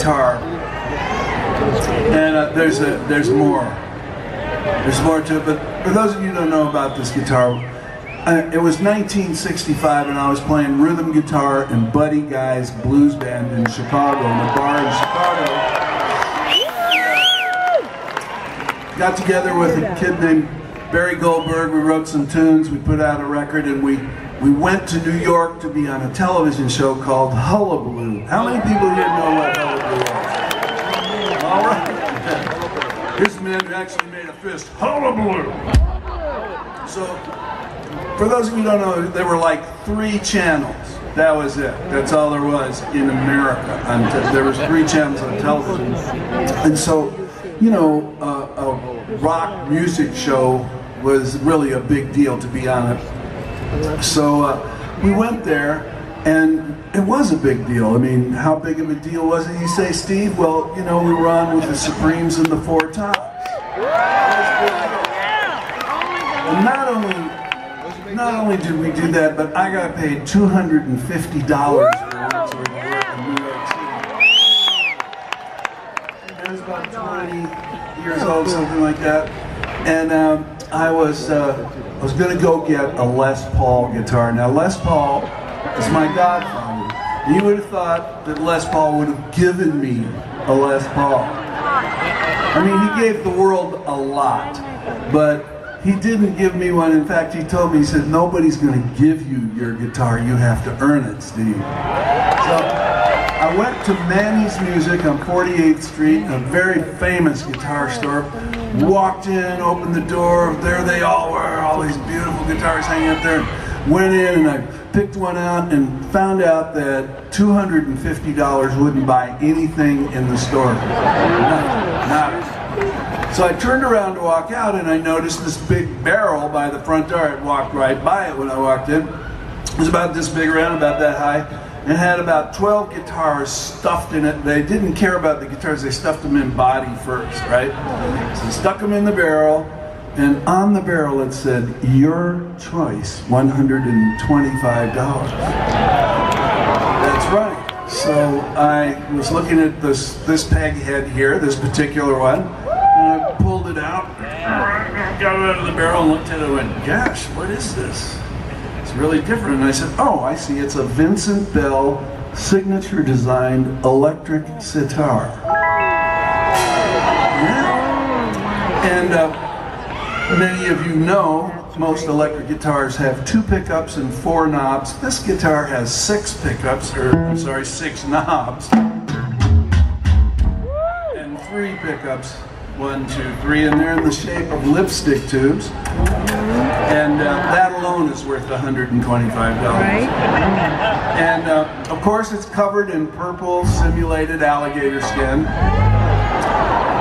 guitar, and there's more. There's more to it, but for those of you who don't know about this guitar, it was 1965 and I was playing rhythm guitar in Buddy Guy's blues band in Chicago, in a bar in Chicago. Got together with a kid named Barry Goldberg, we wrote some tunes, we put out a record, and we went to New York to be on a television show called Hullabaloo. How many people here know what Hullabaloo is? All right. Here's a man who actually made a fist. Hullabaloo! So, for those of you who don't know, there were like 3 channels. That was it. That's all there was in America. There was 3 channels on television. And so, you know, a rock music show was really a big deal to be on it. So we went there, and it was a big deal. I mean, how big of a deal was it, you say, Steve? Well, you know, we were on with the Supremes and the Four Tops. And not only did we do that, but I got paid $250 for a week's worth of work in New York City. I was about 20 years old, something like that, and I was going to go get a Les Paul guitar. Now, Les Paul is my godfather. You would have thought that Les Paul would have given me a Les Paul. I mean, he gave the world a lot, but he didn't give me one. In fact, he told me, he said, nobody's going to give you your guitar. You have to earn it, Steve. So I went to Manny's Music on 48th Street, a very famous guitar store. Walked in, opened the door, there they all were, all these beautiful guitars hanging up there. Went in and I picked one out and found out that $250 wouldn't buy anything in the store. Nothing. So I turned around to walk out and I noticed this big barrel by the front door. I'd walked right by it when I walked in. It was about this big around, about that high. And had about 12 guitars stuffed in it. They didn't care about the guitars, they stuffed them in body first, right? So stuck them in the barrel, and on the barrel it said, your choice, $125. That's right. So I was looking at this peg head here, this particular one, and I pulled it out, got it out of the barrel and looked at it and went, gosh, what is this? It's really different. And I said, oh, I see, it's a Vincent Bell signature designed electric sitar. Yeah. And many of you know, most electric guitars have 2 pickups and 4 knobs. This guitar has 6 pickups, or I'm sorry, 6 knobs. And 3 pickups. 1, 2, 3, and they're in the shape of lipstick tubes. And that alone is worth $125. Right. And of course it's covered in purple simulated alligator skin.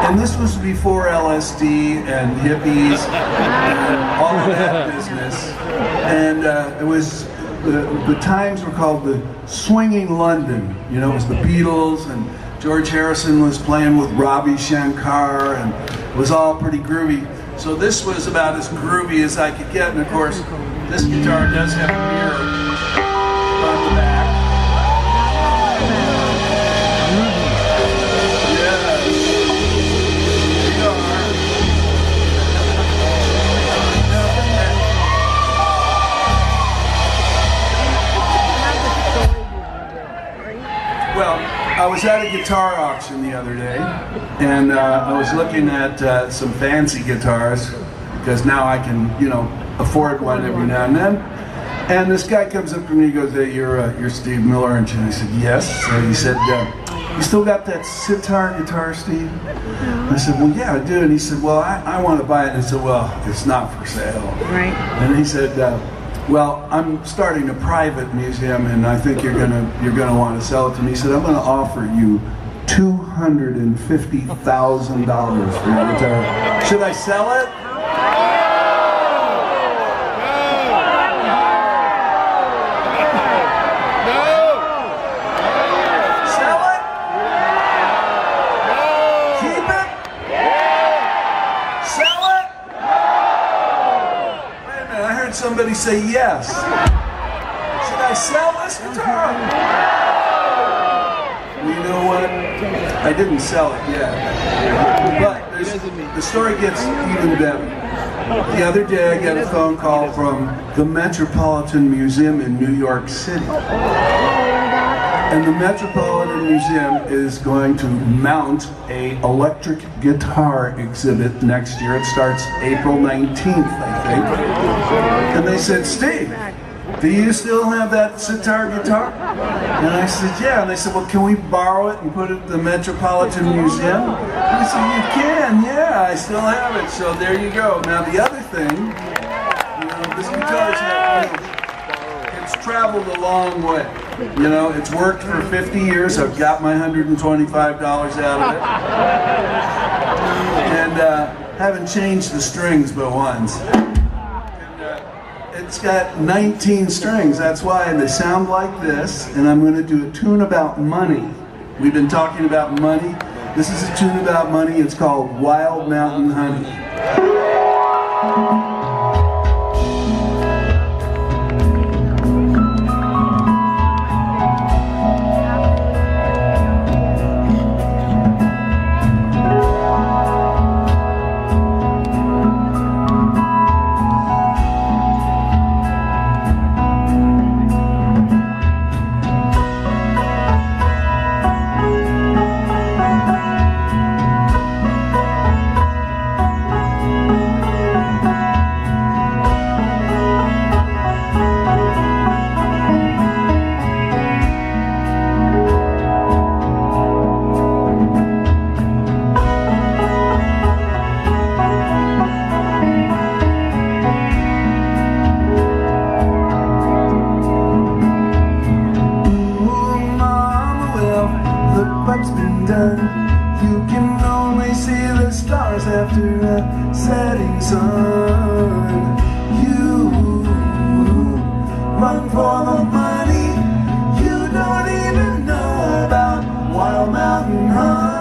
And this was before LSD and hippies and all of that business. And it was, the times were called the Swinging London. You know, it was the Beatles, and George Harrison was playing with Ravi Shankar, and it was all pretty groovy. So this was about as groovy as I could get, and of course, this guitar does have a mirror on the back. Yes. Well, I was at a guitar auction the other day, and I was looking at some fancy guitars, because now I can, you know, afford one every now and then. And this guy comes up to me and he goes, hey, you're Steve Miller, aren't you? And I said, yes. So he said, you still got that sitar guitar, Steve? And I said, well, yeah, I do. And he said, well, I want to buy it. And I said, well, it's not for sale. Right. And he said, well, I'm starting a private museum, and I think you're gonna want to sell it to me. He said, I'm going to offer you $250,000 for your guitar. Should I sell it? Sell it? Keep it? Sell it? Wait a minute, I heard somebody say yes. Should I sell this guitar? You know know what? I didn't sell it yet. But the story gets even better. The other day I get a phone call from the Metropolitan Museum in New York City. And the Metropolitan Museum is going to mount an electric guitar exhibit next year. It starts April 19th, I think. And they said, Steve, do you still have that sitar guitar? And I said, yeah. And they said, well, can we borrow it and put it in the Metropolitan Museum? And I said, you can, yeah, I still have it. So there you go. Now the other thing, you know, this guitar's it's traveled a long way. You know, it's worked for 50 years. I've got my $125 out of it. And haven't changed the strings but once. It's got 19 strings, that's why they sound like this, and I'm going to do a tune about money. We've been talking about money. This is a tune about money. It's called Wild Mountain Honey. You can only see the stars after a setting sun. You run for the money you don't even know about. Wild Mountain Honey.